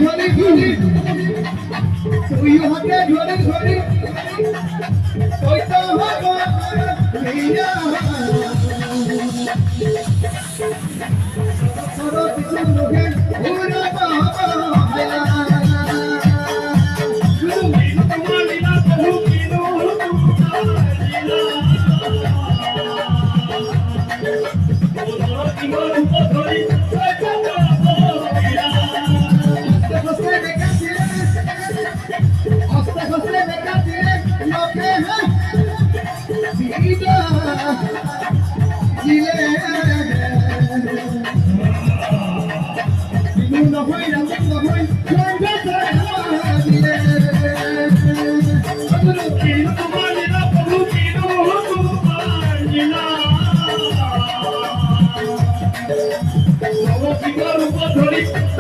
ধরি ধরি তুই হাতে ধরি ধরি তুই তো হব মিয়া সরো কিছু মুখে উড়ো বাবা no voy,